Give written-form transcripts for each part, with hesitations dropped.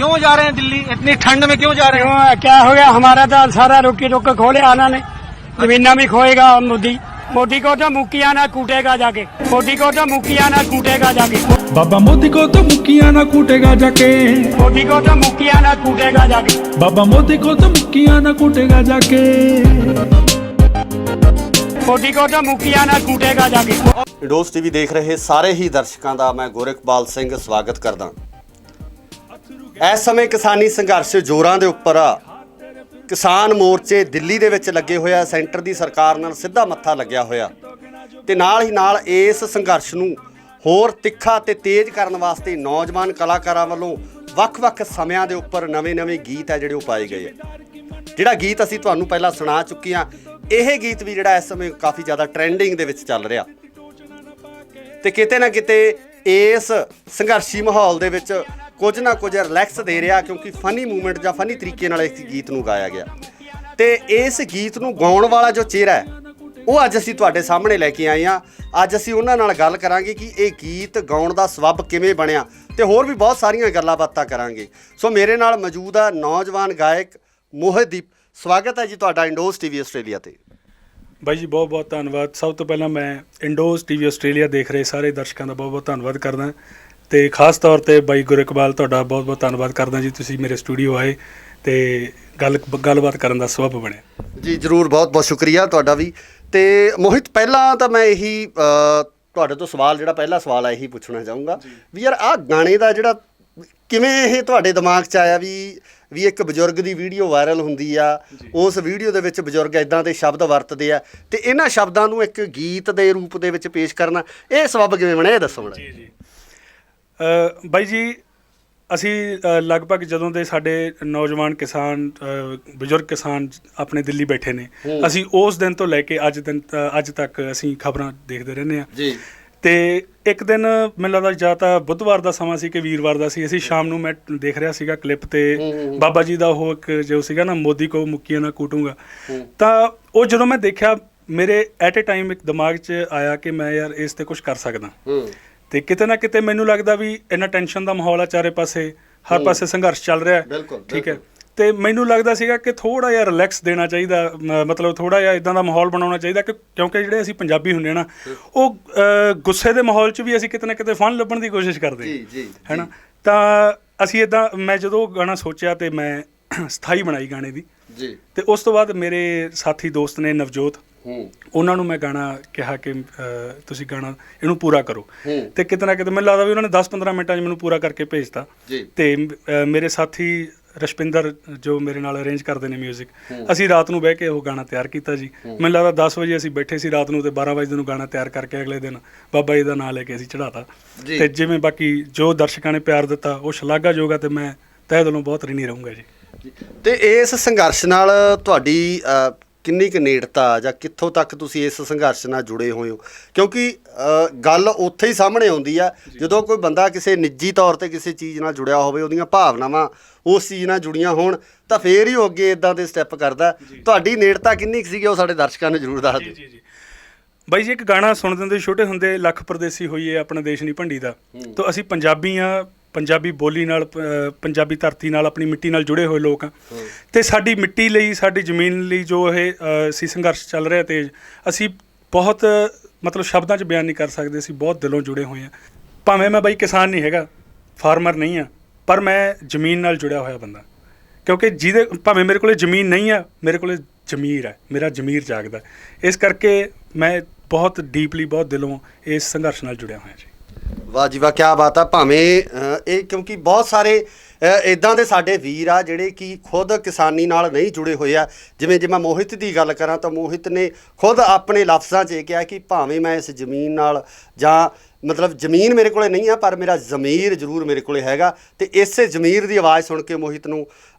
क्यों जा रहे हैं दिल्ली? इतनी ठंड में क्यों जा रहे हैं? क्यों क्या हो गया? हमारा तो सारा रोकी रोक के खोले आना ने जमीना भी खोएगा मोदी। मोदी को तो मुखिया ना कूटेगा जाके, मोदी को तो मुखिया ना कूटेगा जाके, बाबा मोदी को तो मुखिया ना कूटेगा जाके, मोदी को तो मुखिया ना कूटेगा जाके, बाबा मोदी को तो मुखिया ना कूटेगा जाके, मोदी को तो मुखिया ना कूटेगा जाके। इंडोज टीवी देख रहे ਸਾਰੇ ਹੀ ਦਰਸ਼ਕਾਂ ਦਾ ਮੈਂ ਗੋਰਖਪਾਲ ਸਿੰਘ ਸਵਾਗਤ ਕਰਦਾ। ਇਸ ਸਮੇਂ ਕਿਸਾਨੀ ਸੰਘਰਸ਼ ਜ਼ੋਰਾਂ ਦੇ ਉੱਪਰ ਆ। ਕਿਸਾਨ ਮੋਰਚੇ ਦਿੱਲੀ ਦੇ ਵਿੱਚ ਲੱਗੇ ਹੋਇਆ, ਸੈਂਟਰ ਦੀ ਸਰਕਾਰ ਨਾਲ ਸਿੱਧਾ ਮੱਥਾ ਲੱਗਿਆ ਹੋਇਆ ਤੇ ਨਾਲ ਹੀ ਨਾਲ ਇਸ ਸੰਘਰਸ਼ ਨੂੰ ਹੋਰ ਤਿੱਖਾ ਤੇ ਤੇਜ਼ ਕਰਨ ਵਾਸਤੇ ਨੌਜਵਾਨ ਕਲਾਕਾਰਾਂ ਵੱਲੋਂ ਵੱਖ-ਵੱਖ ਸਮਿਆਂ ਦੇ ਉੱਪਰ ਨਵੇਂ-ਨਵੇਂ ਗੀਤ ਹੈ ਜਿਹੜੇ ਉਹ ਪਾਏ ਗਏ ਆ। ਜਿਹੜਾ ਗੀਤ ਅਸੀਂ ਤੁਹਾਨੂੰ ਪਹਿਲਾਂ ਸੁਣਾ ਚੁੱਕੇ ਹਾਂ, ਇਹ ਗੀਤ ਵੀ ਜਿਹੜਾ ਇਸ ਸਮੇਂ ਕਾਫੀ ਜ਼ਿਆਦਾ ਟ੍ਰੈਂਡਿੰਗ ਦੇ ਵਿੱਚ ਚੱਲ ਰਿਹਾ ਤੇ ਕਿਤੇ ਨਾ ਕਿਤੇ ਇਸ ਸੰਘਰਸ਼ੀ ਮਾਹੌਲ ਦੇ ਵਿੱਚ ਕੁਝ ਨਾ ਕੁਝ ਰਿਲੈਕਸ ਦੇ ਰਿਹਾ, ਕਿਉਂਕਿ ਫਨੀ ਮੂਵਮੈਂਟ ਜਾਂ ਫਨੀ ਤਰੀਕੇ ਨਾਲ ਇਸ ਗੀਤ ਨੂੰ ਗਾਇਆ ਗਿਆ ਤੇ ਇਸ ਗੀਤ ਨੂੰ ਗਾਉਣ ਵਾਲਾ ਜੋ ਚਿਹਰਾ ਹੈ ਉਹ ਅੱਜ ਅਸੀਂ ਤੁਹਾਡੇ ਸਾਹਮਣੇ ਲੈ ਕੇ ਆਏ ਹਾਂ। ਅੱਜ ਅਸੀਂ ਉਹਨਾਂ ਨਾਲ ਗੱਲ ਕਰਾਂਗੇ ਕਿ ਇਹ ਗੀਤ ਗਾਉਣ ਦਾ ਸਬੱਬ ਕਿਵੇਂ ਬਣਿਆ ਤੇ ਹੋਰ ਵੀ ਬਹੁਤ ਸਾਰੀਆਂ ਗੱਲਾਂ ਬਾਤਾਂ ਕਰਾਂਗੇ। ਸੋ ਮੇਰੇ ਨਾਲ ਮੌਜੂਦ ਆ ਨੌਜਵਾਨ ਗਾਇਕ ਮੋਹਿਤਦੀਪ। ਸਵਾਗਤ ਹੈ ਜੀ ਤੁਹਾਡਾ ਇੰਡੋਜ਼ ਟੀਵੀ ਆਸਟ੍ਰੇਲੀਆ ਤੇ। ਬਾਈ ਜੀ ਬਹੁਤ ਬਹੁਤ ਧੰਨਵਾਦ। ਸਭ ਤੋਂ ਪਹਿਲਾਂ ਮੈਂ ਇੰਡੋਜ਼ ਟੀਵੀ ਆਸਟ੍ਰੇਲੀਆ ਦੇਖ ਰਹੇ ਸਾਰੇ ਦਰਸ਼ਕਾਂ ਦਾ ਬਹੁਤ ਬਹੁਤ ਧੰਨਵਾਦ ਕਰਦਾ ਤੇ ਖਾਸ ਤੌਰ ਤੇ ਬਾਈ ਗੁਰਕਬਾਲ ਤੁਹਾਡਾ ਬਹੁਤ ਬਹੁਤ ਧੰਨਵਾਦ ਕਰਦਾ ਜੀ, ਤੁਸੀਂ ਮੇਰੇ ਸਟੂਡੀਓ ਆਏ ਤੇ ਗੱਲਬਾਤ ਕਰਨ ਦਾ ਸਬੱਬ ਬਣਿਆ ਜੀ। ਜ਼ਰੂਰ, ਬਹੁਤ ਬਹੁਤ ਸ਼ੁਕਰੀਆ ਤੁਹਾਡਾ ਵੀ। ਤੇ ਮੋਹਿਤ, ਪਹਿਲਾਂ ਤਾਂ ਮੈਂ ਇਹੀ ਤੁਹਾਡੇ ਤੋਂ ਸਵਾਲ, ਜਿਹੜਾ ਪਹਿਲਾ ਸਵਾਲ ਆ ਇਹੀ ਪੁੱਛਣਾ ਚਾਹੂੰਗਾ ਵੀ ਯਾਰ ਆਹ ਗਾਣੇ ਦਾ ਜਿਹੜਾ ਕਿਵੇਂ ਇਹ ਤੁਹਾਡੇ ਦਿਮਾਗ 'ਚ ਆਇਆ ਵੀ ਇੱਕ ਬਜ਼ੁਰਗ ਦੀ ਵੀਡੀਓ ਵਾਇਰਲ ਹੁੰਦੀ ਆ, ਉਸ ਵੀਡੀਓ ਦੇ ਵਿੱਚ ਬਜ਼ੁਰਗ ਇੱਦਾਂ ਦੇ ਸ਼ਬਦ ਵਰਤਦੇ ਆ ਤੇ ਇਹਨਾਂ ਸ਼ਬਦਾਂ ਨੂੰ ਇੱਕ ਗੀਤ ਦੇ ਰੂਪ ਦੇ ਵਿੱਚ ਪੇਸ਼ ਕਰਨਾ, ਇਹ ਸਬੱਬ ਕਿਵੇਂ ਬਣਿਆ, ਇਹ ਦੱਸੋ ਮੈਨੂੰ। ਜੀ ਬਾਈ ਜੀ, ਅਸੀਂ ਲਗਭਗ ਜਦੋਂ ਦੇ ਸਾਡੇ ਨੌਜਵਾਨ ਕਿਸਾਨ ਬਜ਼ੁਰਗ ਕਿਸਾਨ ਆਪਣੇ ਦਿੱਲੀ ਬੈਠੇ ਨੇ, ਅਸੀਂ ਉਸ ਦਿਨ ਤੋਂ ਲੈ ਕੇ ਅੱਜ ਤੱਕ ਅਸੀਂ ਖਬਰਾਂ ਦੇਖਦੇ ਰਹਿੰਦੇ ਹਾਂ ਜੀ। ਤੇ ਇੱਕ ਦਿਨ ਮੈਨੂੰ ਲੱਗਦਾ ਜਾਂ ਤਾਂ ਬੁੱਧਵਾਰ ਦਾ ਸਮਾਂ ਸੀ ਕਿ ਵੀਰਵਾਰ ਦਾ ਸੀ, ਅਸੀਂ ਸ਼ਾਮ ਨੂੰ ਮੈਂ ਦੇਖ ਰਿਹਾ ਸੀਗਾ ਕਲਿੱਪ ਤੇ ਬਾਬਾ ਜੀ ਦਾ ਉਹ ਇੱਕ ਜੋ ਸੀਗਾ ਨਾ, ਮੋਦੀ ਕੋ ਮੁੱਕੀਆਂ ਨਾ ਕੂਟੂੰਗਾ, ਤਾਂ ਉਹ ਜਦੋਂ ਮੈਂ ਦੇਖਿਆ ਮੇਰੇ ਐਟ ਏ ਟਾਈਮ ਇੱਕ ਦਿਮਾਗ 'ਚ ਆਇਆ ਕਿ ਮੈਂ ਯਾਰ ਇਸ ਤੇ ਕੁਝ ਕਰ ਸਕਦਾ। ਤੇ ਕਿਤੇ ਨਾ ਕਿਤੇ ਮੈਨੂੰ ਲੱਗਦਾ ਵੀ ਇੰਨਾ ਟੈਨਸ਼ਨ ਦਾ ਮਾਹੌਲ ਆ ਚਾਰੇ ਪਾਸੇ, ਹਰ ਪਾਸੇ ਸੰਘਰਸ਼ ਚੱਲ ਰਿਹਾ, ਠੀਕ ਹੈ, ਤੇ ਮੈਨੂੰ ਲੱਗਦਾ ਸੀਗਾ ਕਿ ਥੋੜਾ ਜਿਹਾ ਰਿਲੈਕਸ ਦੇਣਾ ਚਾਹੀਦਾ, ਮਤਲਬ ਥੋੜਾ ਜਿਹਾ ਇਦਾਂ ਦਾ ਮਾਹੌਲ ਬਣਾਉਣਾ ਚਾਹੀਦਾ ਕਿ ਕਿਉਂਕਿ ਜਿਹੜੇ ਅਸੀਂ ਪੰਜਾਬੀ ਹੁੰਦੇ ਨਾ, ਉਹ ਗੁੱਸੇ ਦੇ ਮਾਹੌਲ 'ਚ ਵੀ ਅਸੀਂ ਕਿਤੇ ਨਾ ਕਿਤੇ ਫਨ ਲੱਭਣ ਦੀ ਕੋਸ਼ਿਸ਼ ਕਰਦੇ ਹੈ ਨਾ। ਤਾਂ ਅਸੀਂ ਇਦਾਂ, ਮੈਂ ਜਦੋਂ ਗਾਣਾ ਸੋਚਿਆ ਤੇ ਮੈਂ ਸਥਾਈ ਬਣਾਈ ਗਾਣੇ ਦੀ ਜੀ। ਤੇ ਉਸ ਤੋਂ ਬਾਅਦ ਮੇਰੇ ਸਾਥੀ ਦੋਸਤ ਨੇ ਨਵਜੋਤ, ਉਹਨਾਂ ਨੂੰ ਮੈਂ ਗਾਣਾ ਕਿਹਾ ਕਿ ਤੁਸੀਂ ਗਾਣਾ ਇਹਨੂੰ ਪੂਰਾ ਕਰੋ ਤੇ ਕਿਤੇ ਨਾ ਕਿਤੇ ਮੈਨੂੰ ਲੱਗਦਾ ਵੀ ਉਹਨਾਂ ਨੇ 10-15 ਮਿੰਟਾਂ 'ਚ ਮੈਨੂੰ ਪੂਰਾ ਕਰਕੇ ਭੇਜਤਾ। ਤੇ ਮੇਰੇ ਸਾਥੀ ਰਸ਼ਪਿੰਦਰ ਜੋ ਮੇਰੇ ਨਾਲ ਅਰੇਂਜ ਕਰਦੇ ਨੇ ਮਿਊਜ਼ਿਕ, ਅਸੀਂ ਰਾਤ ਨੂੰ ਬਹਿ ਕੇ ਉਹ ਗਾਣਾ ਤਿਆਰ ਕੀਤਾ ਜੀ। ਮੈਨੂੰ ਲੱਗਦਾ 10 ਵਜੇ ਅਸੀਂ ਬੈਠੇ ਸੀ ਰਾਤ ਨੂੰ ਤੇ 12 ਵਜੇ ਨੂੰ ਗਾਣਾ ਤਿਆਰ ਕਰਕੇ ਅਗਲੇ ਦਿਨ ਬਾਬਾ ਜੀ ਦਾ ਨਾਂ ਲੈ ਕੇ ਅਸੀਂ ਚੜ੍ਹਾਤਾ। ਤੇ ਜਿਵੇਂ ਬਾਕੀ ਜੋ ਦਰਸ਼ਕਾਂ ਨੇ ਪਿਆਰ ਦਿੱਤਾ ਉਹ ਸ਼ਲਾਘਾਯੋਗ ਆ ਤੇ ਮੈਂ ਤਹਿ ਦਿਲੋਂ ਬਹੁਤ ਰਿਣੀ ਰਹੂੰਗਾ ਜੀ। ਤੇ ਇਸ ਸੰਘਰਸ਼ ਨਾਲ ਤੁਹਾਡੀ ਕਿੰਨੀ ਕੁ ਨੇੜਤਾ ਜਾਂ ਕਿੱਥੋਂ ਤੱਕ ਤੁਸੀਂ ਇਸ ਸੰਘਰਸ਼ ਨਾਲ ਜੁੜੇ ਹੋਏ ਹੋ? ਕਿਉਂਕਿ ਗੱਲ ਉੱਥੇ ਹੀ ਸਾਹਮਣੇ ਆਉਂਦੀ ਆ ਜਦੋਂ ਕੋਈ ਬੰਦਾ ਕਿਸੇ ਨਿੱਜੀ ਤੌਰ 'ਤੇ ਕਿਸੇ ਚੀਜ਼ ਨਾਲ ਜੁੜਿਆ ਹੋਵੇ, ਉਹਦੀਆਂ ਭਾਵਨਾਵਾਂ ਉਸ ਚੀਜ਼ ਨਾਲ ਜੁੜੀਆਂ ਹੋਣ ਤਾਂ ਫੇਰ ਹੀ ਉਹ ਅੱਗੇ ਇੱਦਾਂ ਦੇ ਸਟੈਪ ਕਰਦਾ। ਤੁਹਾਡੀ ਨੇੜਤਾ ਕਿੰਨੀ ਕੁ ਸੀਗੀ ਉਹ ਸਾਡੇ ਦਰਸ਼ਕਾਂ ਨੂੰ ਜ਼ਰੂਰ ਦੱਸ ਦਿਓ। ਜੀ ਬਾਈ ਜੀ, ਇੱਕ ਗਾਣਾ ਸੁਣਦੇ ਹੁੰਦੇ ਛੋਟੇ ਹੁੰਦੇ, ਲੱਖ ਪਰਦੇਸੀ ਹੋਈਏ ਆਪਣਾ ਦੇਸ਼ ਨਹੀਂ ਭੰਡੀ ਦਾ, ਤਾਂ ਅਸੀਂ ਪੰਜਾਬੀ ਹਾਂ, ਪੰਜਾਬੀ ਬੋਲੀ ਨਾਲ, ਪੰਜਾਬੀ ਧਰਤੀ ਨਾਲ, ਆਪਣੀ ਮਿੱਟੀ ਨਾਲ ਜੁੜੇ ਹੋਏ ਲੋਕ ਹਾਂ ਤੇ ਸਾਡੀ ਮਿੱਟੀ ਲਈ, ਸਾਡੀ ਜ਼ਮੀਨ ਲਈ ਜੋ ਇਹ ਸੀ ਸੰਘਰਸ਼ ਚੱਲ ਰਿਹਾ ਤੇਜ਼, ਅਸੀਂ ਬਹੁਤ ਮਤਲਬ ਸ਼ਬਦਾਂ 'ਚ ਬਿਆਨ ਨਹੀਂ ਕਰ ਸਕਦੇ, ਅਸੀਂ ਬਹੁਤ ਦਿਲੋਂ ਜੁੜੇ ਹੋਏ ਹਾਂ। ਭਾਵੇਂ ਮੈਂ ਬਾਈ ਕਿਸਾਨ ਨਹੀਂ ਹੈਗਾ, ਫਾਰਮਰ ਨਹੀਂ ਹਾਂ, ਪਰ ਮੈਂ ਜ਼ਮੀਨ ਨਾਲ ਜੁੜਿਆ ਹੋਇਆ ਬੰਦਾ, ਕਿਉਂਕਿ ਭਾਵੇਂ ਮੇਰੇ ਕੋਲ ਜ਼ਮੀਨ ਨਹੀਂ ਆ, ਮੇਰੇ ਕੋਲ ਜ਼ਮੀਰ ਹੈ, ਮੇਰਾ ਜ਼ਮੀਰ ਜਾਗਦਾ, ਇਸ ਕਰਕੇ ਮੈਂ ਬਹੁਤ ਡੀਪਲੀ, ਬਹੁਤ ਦਿਲੋਂ ਇਸ ਸੰਘਰਸ਼ ਨਾਲ ਜੁੜਿਆ ਹੋਇਆ ਜੀ। ਵਾਹ ਜੀ ਵਾਹ, ਕਿਆ ਬਾਤ ਆ। ਭਾਵੇਂ ਇਹ ਕਿਉਂਕਿ ਬਹੁਤ ਸਾਰੇ ਇੱਦਾਂ ਦੇ ਸਾਡੇ ਵੀਰ ਆ ਜਿਹੜੇ ਕਿ ਖੁਦ ਕਿਸਾਨੀ ਨਾਲ ਨਹੀਂ ਜੁੜੇ ਹੋਏ ਆ। ਜਿਵੇਂ ਜੇ ਮੈਂ ਮੋਹਿਤ ਦੀ ਗੱਲ ਕਰਾਂ ਤਾਂ ਮੋਹਿਤ ਨੇ ਖੁਦ ਆਪਣੇ ਲਫ਼ਜ਼ਾਂ 'ਚ ਇਹ ਕਿਹਾ ਕਿ ਭਾਵੇਂ ਮੈਂ ਇਸ ਜ਼ਮੀਨ ਨਾਲ, ਜਾਂ ਮਤਲਬ ਜ਼ਮੀਨ ਮੇਰੇ ਕੋਲੇ ਨਹੀਂ ਆ ਪਰ ਮੇਰਾ ਜ਼ਮੀਰ ਜ਼ਰੂਰ ਮੇਰੇ ਕੋਲੇ ਹੈਗਾ। ਤੇ ਇਸੇ ਜ਼ਮੀਰ ਦੀ ਆਵਾਜ਼ ਸੁਣ ਕੇ ਮੋਹਿਤ ਨੂੰ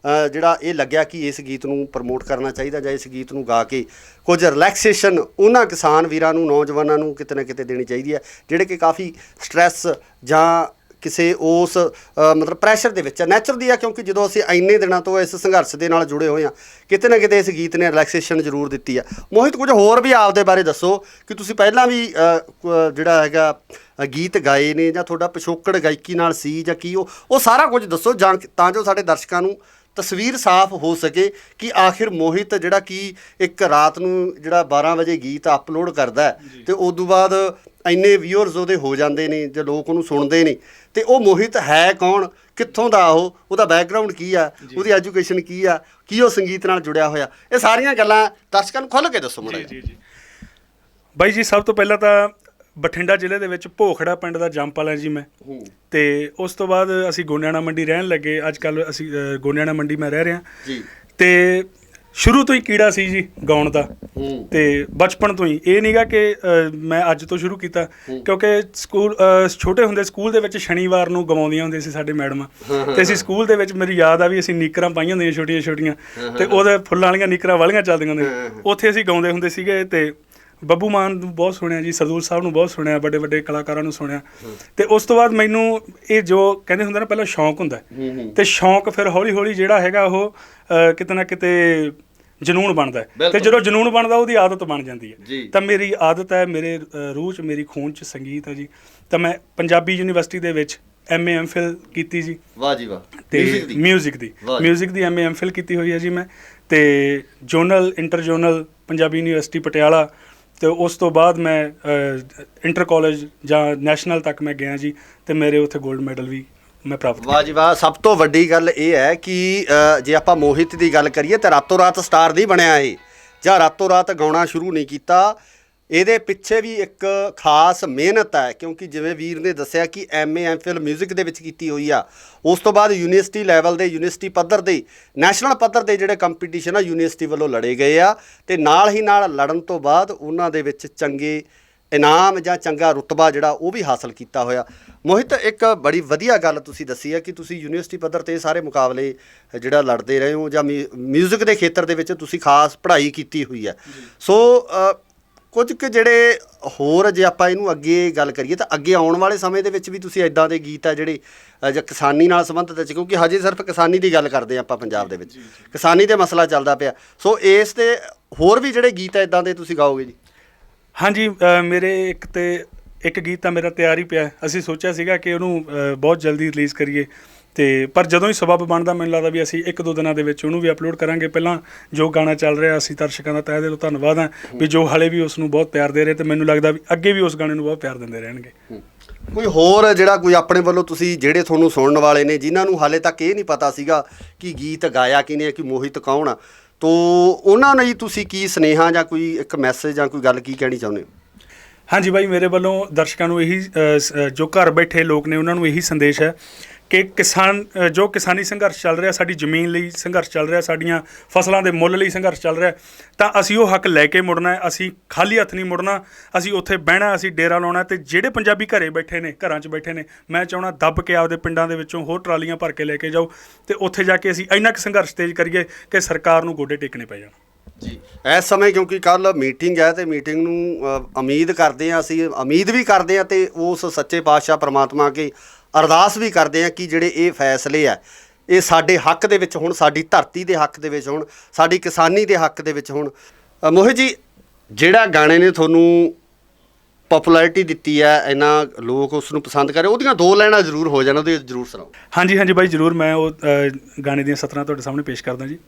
ਜਿਹੜਾ ਇਹ ਲੱਗਿਆ ਕਿ ਇਸ ਗੀਤ ਨੂੰ ਪ੍ਰਮੋਟ ਕਰਨਾ ਚਾਹੀਦਾ ਜਾਂ ਇਸ ਗੀਤ ਨੂੰ ਗਾ ਕੇ ਕੁਝ ਰਿਲੈਕਸੇਸ਼ਨ ਉਹਨਾਂ ਕਿਸਾਨ ਵੀਰਾਂ ਨੂੰ, ਨੌਜਵਾਨਾਂ ਨੂੰ ਕਿਤੇ ਨਾ ਕਿਤੇ ਦੇਣੀ ਚਾਹੀਦੀ ਹੈ ਜਿਹੜੇ ਕਿ ਕਾਫੀ ਸਟਰੈਸ ਜਾਂ ਕਿਸੇ ਉਸ ਮਤਲਬ ਪ੍ਰੈਸ਼ਰ ਦੇ ਵਿੱਚ ਨੈਚੁਰਲ ਦੀ ਆ, ਕਿਉਂਕਿ ਜਦੋਂ ਅਸੀਂ ਇੰਨੇ ਦਿਨਾਂ ਤੋਂ ਇਸ ਸੰਘਰਸ਼ ਦੇ ਨਾਲ ਜੁੜੇ ਹੋਏ ਹਾਂ, ਕਿਤੇ ਨਾ ਕਿਤੇ ਇਸ ਗੀਤ ਨੇ ਰਿਲੈਕਸੇਸ਼ਨ ਜ਼ਰੂਰ ਦਿੱਤੀ ਆ। ਮੋਹਿਤ, ਕੁਝ ਹੋਰ ਵੀ ਆਪਦੇ ਬਾਰੇ ਦੱਸੋ ਕਿ ਤੁਸੀਂ ਪਹਿਲਾਂ ਵੀ ਜਿਹੜਾ ਹੈਗਾ ਗੀਤ ਗਾਏ ਨੇ, ਜਾਂ ਤੁਹਾਡਾ ਪਿਛੋਕੜ ਗਾਇਕੀ ਨਾਲ ਸੀ, ਜਾਂ ਕੀ ਉਹ ਸਾਰਾ ਕੁਝ ਦੱਸੋ, ਜਾਂ ਤਾਂ ਜੋ ਸਾਡੇ ਦਰਸ਼ਕਾਂ ਨੂੰ ਤਸਵੀਰ ਸਾਫ਼ ਹੋ ਸਕੇ ਕਿ ਆਖਿਰ ਮੋਹਿਤ ਜਿਹੜਾ ਕਿ ਇੱਕ ਰਾਤ ਨੂੰ ਜਿਹੜਾ 12 ਵਜੇ ਗੀਤ ਅਪਲੋਡ ਕਰਦਾ ਤੇ ਉਸ ਤੋਂ ਬਾਅਦ ਇੰਨੇ ਵਿਊਅਰਸ ਉਹਦੇ ਹੋ ਜਾਂਦੇ ਨੇ, ਜੇ ਲੋਕ ਉਹਨੂੰ ਸੁਣਦੇ ਨੇ, ਤੇ ਉਹ ਮੋਹਿਤ ਹੈ ਕੌਣ, ਕਿੱਥੋਂ ਦਾ ਉਹਦਾ ਬੈਕਗਰਾਉਂਡ ਕੀ ਆ, ਉਹਦੀ ਐਜੂਕੇਸ਼ਨ ਕੀ ਆ, ਕੀ ਉਹ ਸੰਗੀਤ ਨਾਲ ਜੁੜਿਆ ਹੋਇਆ, ਇਹ ਸਾਰੀਆਂ ਗੱਲਾਂ ਦਰਸ਼ਕਾਂ ਨੂੰ ਖੁੱਲ੍ਹ ਕੇ ਦੱਸੋ ਮਾੜਾ ਜਿਹਾ। ਜੀ ਬਾਈ ਜੀ, ਸਭ ਤੋਂ ਪਹਿਲਾਂ ਤਾਂ ਬਠਿੰਡਾ ਜ਼ਿਲ੍ਹੇ ਦੇ ਵਿੱਚ ਭੋਖੜਾ ਪਿੰਡ ਦਾ ਜੰਮਪਲ ਹੈ ਜੀ ਮੈਂ, ਤੇ ਉਸ ਤੋਂ ਬਾਅਦ ਅਸੀਂ ਗੋਨਿਆਣਾ ਮੰਡੀ ਰਹਿਣ ਲੱਗੇ। ਅੱਜ ਕੱਲ੍ਹ ਅਸੀਂ ਗੋਨਿਆਣਾ ਮੰਡੀ ਮੈਂ ਰਹਿ ਰਿਹਾ ਜੀ, ਤੇ ਸ਼ੁਰੂ ਤੋਂ ਹੀ ਕੀੜਾ ਸੀ ਜੀ ਗਾਉਣ ਦਾ, ਤੇ ਬਚਪਨ ਤੋਂ ਹੀ। ਇਹ ਨਹੀਂਗਾ ਕਿ ਮੈਂ ਅੱਜ ਤੋਂ ਸ਼ੁਰੂ ਕੀਤਾ, ਕਿਉਂਕਿ ਸਕੂਲ ਛੋਟੇ ਹੁੰਦੇ ਸਕੂਲ ਦੇ ਵਿੱਚ ਸ਼ਨੀਵਾਰ ਨੂੰ ਗਵਾਉਂਦੀਆਂ ਹੁੰਦੀਆਂ ਸੀ ਸਾਡੇ ਮੈਡਮਾਂ, ਤੇ ਅਸੀਂ ਸਕੂਲ ਦੇ ਵਿੱਚ, ਮੇਰੀ ਯਾਦ ਆ ਵੀ ਅਸੀਂ ਨੀਕਰਾਂ ਪਾਈਆਂ ਹੁੰਦੀਆਂ ਛੋਟੀਆਂ ਛੋਟੀਆਂ, ਤੇ ਉਹਦੇ ਫੁੱਲਾਂ ਵਾਲੀਆਂ ਨੀਕਰਾਂ ਵਾਲੀਆਂ ਚੱਲਦੀਆਂ ਹੁੰਦੀਆਂ, ਉੱਥੇ ਅਸੀਂ ਗਾਉਂਦੇ ਹੁੰਦੇ ਸੀਗੇ। ਤੇ ਬੱਬੂ ਮਾਨ ਨੂੰ ਬਹੁਤ ਸੁਣਿਆ ਜੀ, ਸਰਦੂਲ ਸਾਹਿਬ ਨੂੰ ਬਹੁਤ ਸੁਣਿਆ, ਵੱਡੇ ਵੱਡੇ ਕਲਾਕਾਰਾਂ ਨੂੰ ਸੁਣਿਆ। ਤੇ ਉਸ ਤੋਂ ਬਾਅਦ ਮੈਨੂੰ ਇਹ ਜੋ ਕਹਿੰਦੇ ਹੁੰਦੇ ਨਾ, ਪਹਿਲਾਂ ਸ਼ੌਂਕ ਹੁੰਦਾ, ਤੇ ਸ਼ੌਂਕ ਫਿਰ ਹੌਲੀ ਹੌਲੀ ਜਿਹੜਾ ਹੈਗਾ ਉਹ ਕਿਤੇ ਨਾ ਕਿਤੇ ਜਨੂਨ ਬਣਦਾ, ਤੇ ਜਦੋਂ ਜਨੂਨ ਬਣਦਾ ਉਹਦੀ ਆਦਤ ਬਣ ਜਾਂਦੀ ਹੈ। ਤਾਂ ਮੇਰੀ ਆਦਤ ਹੈ, ਮੇਰੇ ਰੂਹ 'ਚ, ਮੇਰੀ ਖੂਨ 'ਚ ਸੰਗੀਤ ਹੈ ਜੀ। ਤਾਂ ਮੈਂ ਪੰਜਾਬੀ ਯੂਨੀਵਰਸਿਟੀ ਦੇ ਵਿੱਚ MA MPhil ਕੀਤੀ ਜੀ। ਵਾਹ ਜੀ ਵਾਹ। ਤੇ ਮਿਊਜ਼ਿਕ ਦੀ MA MPhil ਕੀਤੀ ਹੋਈ ਹੈ ਜੀ ਮੈਂ, ਤੇ zonal inter zonal Punjabi university Patiala, ਤੇ ਉਸ ਤੋਂ ਬਾਅਦ ਮੈਂ ਇੰਟਰ ਕਾਲਜ ਜਾਂ ਨੈਸ਼ਨਲ ਤੱਕ ਮੈਂ ਗਿਆ ਜੀ, ਤੇ ਮੇਰੇ ਉੱਥੇ 골ਡ ਮੈਡਲ ਵੀ ਮੈਂ ਪ੍ਰਾਪਤ। ਵਾਹ ਜੀ ਵਾਹ। ਸਭ ਤੋਂ ਵੱਡੀ ਗੱਲ ਇਹ ਹੈ ਕਿ ਜੇ ਆਪਾਂ ਮੋਹਿਤ ਦੀ ਗੱਲ ਕਰੀਏ ਤਾਂ ਰਾਤੋਂ ਰਾਤ ਸਟਾਰ ਨਹੀਂ ਬਣਿਆ ਇਹ, ਜਾਂ ਰਾਤੋਂ ਰਾਤ ਗਾਉਣਾ ਸ਼ੁਰੂ ਨਹੀਂ ਕੀਤਾ। ਇਹਦੇ ਪਿੱਛੇ ਵੀ ਇੱਕ ਖਾਸ ਮਿਹਨਤ ਹੈ, ਕਿਉਂਕਿ ਜਿਵੇਂ ਵੀਰ ਨੇ ਦੱਸਿਆ ਕਿ MA MPhil ਮਿਊਜ਼ਿਕ ਦੇ ਵਿੱਚ ਕੀਤੀ ਹੋਈ ਆ। ਉਸ ਤੋਂ ਬਾਅਦ ਯੂਨੀਵਰਸਿਟੀ ਲੈਵਲ ਦੇ, ਯੂਨੀਵਰਸਿਟੀ ਪੱਧਰ ਦੇ, ਨੈਸ਼ਨਲ ਪੱਧਰ ਦੇ ਜਿਹੜੇ ਕੰਪੀਟੀਸ਼ਨ ਆ ਯੂਨੀਵਰਸਿਟੀ ਵੱਲੋਂ ਲੜੇ ਗਏ ਆ, ਤੇ ਨਾਲ ਹੀ ਨਾਲ ਲੜਨ ਤੋਂ ਬਾਅਦ ਉਹਨਾਂ ਦੇ ਵਿੱਚ ਚੰਗੇ ਇਨਾਮ ਜਾਂ ਚੰਗਾ ਰੁਤਬਾ ਜਿਹੜਾ ਉਹ ਵੀ ਹਾਸਲ ਕੀਤਾ ਹੋਇਆ। ਮੋਹਿਤ, ਇੱਕ ਬੜੀ ਵਧੀਆ ਗੱਲ ਤੁਸੀਂ ਦੱਸੀ ਹੈ ਕਿ ਤੁਸੀਂ ਯੂਨੀਵਰਸਿਟੀ ਪੱਧਰ 'ਤੇ ਸਾਰੇ ਮੁਕਾਬਲੇ ਜਿਹੜਾ ਲੜਦੇ ਰਹੇ ਹੋ, ਜਾਂ ਮਿਊਜ਼ਿਕ ਦੇ ਖੇਤਰ ਦੇ ਵਿੱਚ ਤੁਸੀਂ ਖਾਸ ਪੜ੍ਹਾਈ ਕੀਤੀ ਹੋਈ ਹੈ। ਸੋ ਕੁਝ ਕੁ ਜਿਹੜੇ ਹੋਰ, ਜੇ ਆਪਾਂ ਇਹਨੂੰ ਅੱਗੇ ਗੱਲ ਕਰੀਏ ਤਾਂ ਅੱਗੇ ਆਉਣ ਵਾਲੇ ਸਮੇਂ ਦੇ ਵਿੱਚ ਵੀ ਤੁਸੀਂ ਇੱਦਾਂ ਦੇ ਗੀਤ ਆ ਜਿਹੜੇ ਜਾਂ ਕਿਸਾਨੀ ਨਾਲ ਸੰਬੰਧਿਤ ਹੈ, ਕਿਉਂਕਿ ਹਜੇ ਸਿਰਫ ਕਿਸਾਨੀ ਦੀ ਗੱਲ ਕਰਦੇ ਆਪਾਂ ਪੰਜਾਬ ਦੇ ਵਿੱਚ, ਕਿਸਾਨੀ ਦੇ ਮਸਲਾ ਚੱਲਦਾ ਪਿਆ। ਸੋ ਇਸ ਤੇ ਹੋਰ ਵੀ ਜਿਹੜੇ ਗੀਤ ਆ ਇੱਦਾਂ ਦੇ ਤੁਸੀਂ ਗਾਓਗੇ ਜੀ? ਹਾਂਜੀ, ਮੇਰੇ ਇੱਕ ਗੀਤ ਤਾਂ ਮੇਰਾ ਤਿਆਰ ਹੀ ਪਿਆ। ਅਸੀਂ ਸੋਚਿਆ ਸੀਗਾ ਕਿ ਉਹਨੂੰ ਬਹੁਤ ਜਲਦੀ ਰਿਲੀਜ਼ ਕਰੀਏ, ਤੇ ਪਰ ਜਦੋਂ ਹੀ ਸਬੱਬ ਬਣਦਾ ਮੈਨੂੰ ਲੱਗਦਾ ਵੀ ਅਸੀਂ 1-2 ਦਿਨਾਂ ਦੇ ਵਿੱਚ ਉਹਨੂੰ ਵੀ ਅਪਲੋਡ ਕਰਾਂਗੇ। ਪਹਿਲਾਂ ਜੋ ਗਾਣਾ ਚੱਲ ਰਿਹਾ, ਅਸੀਂ ਦਰਸ਼ਕਾਂ ਦਾ ਤਹਿ ਦਿਲੋਂ ਧੰਨਵਾਦ ਹਾਂ ਵੀ ਜੋ ਹਾਲੇ ਵੀ ਉਸ ਨੂੰ ਬਹੁਤ ਪਿਆਰ ਦੇ ਰਹੇ, ਤੇ ਮੈਨੂੰ ਲੱਗਦਾ ਵੀ ਅੱਗੇ ਵੀ ਉਸ ਗਾਣੇ ਨੂੰ ਬਹੁਤ ਪਿਆਰ ਦਿੰਦੇ ਰਹਿਣਗੇ। ਕੋਈ ਹੋਰ ਜਿਹੜਾ ਕੋਈ ਆਪਣੇ ਵੱਲੋਂ ਤੁਸੀਂ, ਜਿਹੜੇ ਤੁਹਾਨੂੰ ਸੁਣਨ ਵਾਲੇ ਨੇ, ਜਿਨ੍ਹਾਂ ਨੂੰ ਹਾਲੇ ਤੱਕ ਇਹ ਨਹੀਂ ਪਤਾ ਸੀਗਾ ਕਿ ਗੀਤ ਗਾਇਆ ਕਿਹਨੇ, ਕਿ ਮੋਹਿਤ ਕੌਣ ਆ, ਤੋ ਉਹਨਾਂ ਲਈ ਤੁਸੀਂ ਕੀ ਸੁਨੇਹਾ ਜਾਂ ਕੋਈ ਇੱਕ ਮੈਸੇਜ ਜਾਂ ਕੋਈ ਗੱਲ ਕੀ ਕਹਿਣੀ ਚਾਹੁੰਦੇ ਹੋ? ਹਾਂਜੀ ਬਾਈ, ਮੇਰੇ ਵੱਲੋਂ ਦਰਸ਼ਕਾਂ ਨੂੰ ਇਹੀ, ਜੋ ਘਰ ਬੈਠੇ ਲੋਕ ਨੇ ਉਹਨਾਂ ਨੂੰ ਇਹੀ ਸੰਦੇਸ਼ ਹੈ ਕਿ ਜੋ ਕਿਸਾਨੀ ਸੰਘਰਸ਼ ਚੱਲ ਰਿਹਾ, ਸਾਡੀ ਜ਼ਮੀਨ ਲਈ ਸੰਘਰਸ਼ ਚੱਲ ਰਿਹਾ, ਸਾਡੀਆਂ ਫਸਲਾਂ ਦੇ ਮੁੱਲ ਲਈ ਸੰਘਰਸ਼ ਚੱਲ ਰਿਹਾ, ਤਾਂ ਅਸੀਂ ਉਹ ਹੱਕ ਲੈ ਕੇ ਮੁੜਨਾ ਹੈ। ਅਸੀਂ ਖਾਲੀ ਹੱਥ ਨਹੀਂ ਮੁੜਨਾ, ਅਸੀਂ ਉੱਥੇ ਬਹਿਣਾ, ਅਸੀਂ ਡੇਰਾ ਲਾਉਣਾ। ਤੇ ਜਿਹੜੇ ਪੰਜਾਬੀ ਘਰਾਂ 'ਚ ਬੈਠੇ ਨੇ, ਮੈਂ ਚਾਹੁੰਦਾ ਦੱਬ ਕੇ ਆਪਦੇ ਪਿੰਡਾਂ ਦੇ ਵਿੱਚੋਂ ਹੋਰ ਟਰਾਲੀਆਂ ਭਰ ਕੇ ਲੈ ਕੇ ਜਾਓ, ਤੇ ਉੱਥੇ ਜਾ ਕੇ ਅਸੀਂ ਇੰਨਾ ਕੁ ਸੰਘਰਸ਼ ਤੇਜ਼ ਕਰੀਏ ਕਿ ਸਰਕਾਰ ਨੂੰ ਗੋਡੇ ਟੇਕਣੇ ਪੈ ਜਾਣ ਜੀ। ਇਸ ਸਮੇਂ ਕਿਉਂਕਿ ਕੱਲ੍ਹ ਮੀਟਿੰਗ ਹੈ, ਤੇ ਮੀਟਿੰਗ ਨੂੰ ਉਮੀਦ ਕਰਦੇ ਹਾਂ, ਅਸੀਂ ਉਮੀਦ ਵੀ ਕਰਦੇ ਹਾਂ, ਤੇ ਉਸ ਸੱਚੇ ਪਾਤਸ਼ਾਹ ਪ੍ਰਮਾਤਮਾ ਅੱਗੇ ਅਰਦਾਸ ਵੀ ਕਰਦੇ ਹਾਂ ਕਿ ਜਿਹੜੇ ਇਹ ਫੈਸਲੇ ਆ ਇਹ ਸਾਡੇ ਹੱਕ ਦੇ ਵਿੱਚ ਹੋਣ, ਸਾਡੀ ਧਰਤੀ ਦੇ ਹੱਕ ਦੇ ਵਿੱਚ ਹੋਣ, ਸਾਡੀ ਕਿਸਾਨੀ ਦੇ ਹੱਕ ਦੇ ਵਿੱਚ ਹੋਣ। ਮੋਹਿਤ ਜੀ, ਜਿਹੜਾ ਗਾਣੇ ਨੇ ਤੁਹਾਨੂੰ ਪਪੂਲੈਰਿਟੀ ਦਿੱਤੀ ਹੈ, ਇੰਨਾ ਲੋਕ ਉਸ ਨੂੰ ਪਸੰਦ ਕਰ ਰਹੇ, ਉਹਦੀਆਂ 2 ਲਾਈਨਾਂ ਜ਼ਰੂਰ ਹੋ ਜਾਣ, ਉਹਦੇ ਜ਼ਰੂਰ ਸੁਣਾਓ। ਹਾਂਜੀ ਬਾਈ, ਜ਼ਰੂਰ। ਮੈਂ ਉਹ ਗਾਣੇ ਦੀਆਂ ਸਤਰਾਂ ਤੁਹਾਡੇ ਸਾਹਮਣੇ ਪੇਸ਼ ਕਰਦਾ ਜੀ।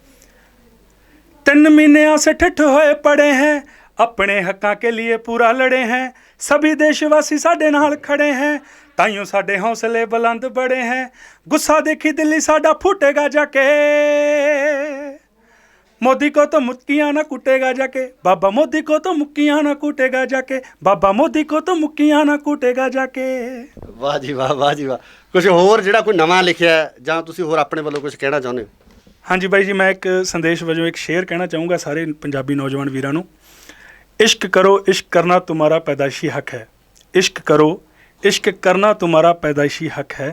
3 महीने से ठठ होए पड़े हैं, अपने हक्कां के लिए पूरा लड़े हैं, सभी देशवासी साडे नाल खड़े हैं, ताइयों साडे हौसले बुलंद बड़े हैं, गुस्सा देखी दिल्ली साडा फूटेगा जाके, मोदी को तो मुक्कियां ना कूटेगा जाके, बाबा मोदी को तो मुक्कियां ना कूटेगा जाके, बाबा मोदी को तो मुक्कियां ना कूटेगा जाके। वाह जी वाह, वाह जी वाह। कुछ होर जिहड़ा कोई नवां लिखिया जां तुसीं होर अपने ਵੱਲੋਂ कुछ कहना चाਹੁੰਦੇ ਹੋ? ਹਾਂਜੀ ਬਾਈ ਜੀ, ਮੈਂ ਇੱਕ ਸੰਦੇਸ਼ ਵਜੋਂ ਇੱਕ ਸ਼ੇਅਰ ਕਹਿਣਾ ਚਾਹੂँਗਾ ਸਾਰੇ ਪੰਜਾਬੀ ਨੌਜਵਾਨ ਵੀਰਾਂ ਨੂੰ। इश्क करो, इश्क करना तुम्हारा पैदाइशी हक है, इश्क करो, इश्क करना तुम्हारा पैदाइशी हक है,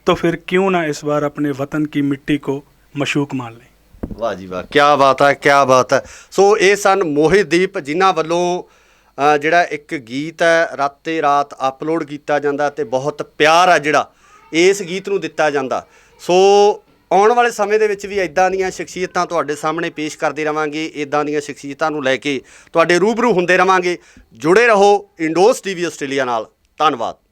तो फिर क्यों ना इस बार अपने वतन की मिट्टी को मशूक मान लें। वाह जी वाह, क्या बात है, क्या बात है। सो ये सन मोहितदीप, जिन्हां ਵੱਲੋਂ ਜਿਹੜਾ ਇੱਕ ਗੀਤ ਹੈ ਰਾਤੇ ਰਾਤ ਅਪਲੋਡ ਕੀਤਾ ਜਾਂਦਾ, ਤੇ ਬਹੁਤ ਪਿਆਰ ਆ ਜਿਹੜਾ ਇਸ ਗੀਤ ਨੂੰ ਦਿੱਤਾ ਜਾਂਦਾ। ਸੋ ਆਉਣ ਵਾਲੇ ਸਮੇਂ ਦੇ ਵਿੱਚ ਵੀ ਇੱਦਾਂ ਦੀਆਂ ਸ਼ਖਸੀਅਤਾਂ ਤੁਹਾਡੇ ਸਾਹਮਣੇ ਪੇਸ਼ ਕਰਦੇ ਰਵਾਂਗੇ, ਇੱਦਾਂ ਦੀਆਂ ਸ਼ਖਸੀਅਤਾਂ ਨੂੰ ਲੈ ਕੇ ਤੁਹਾਡੇ ਰੂਬਰੂ ਹੁੰਦੇ ਰਵਾਂਗੇ। ਜੁੜੇ ਰਹੋ ਇੰਡੋਸ TV ਆਸਟ੍ਰੇਲੀਆ ਨਾਲ। ਧੰਨਵਾਦ।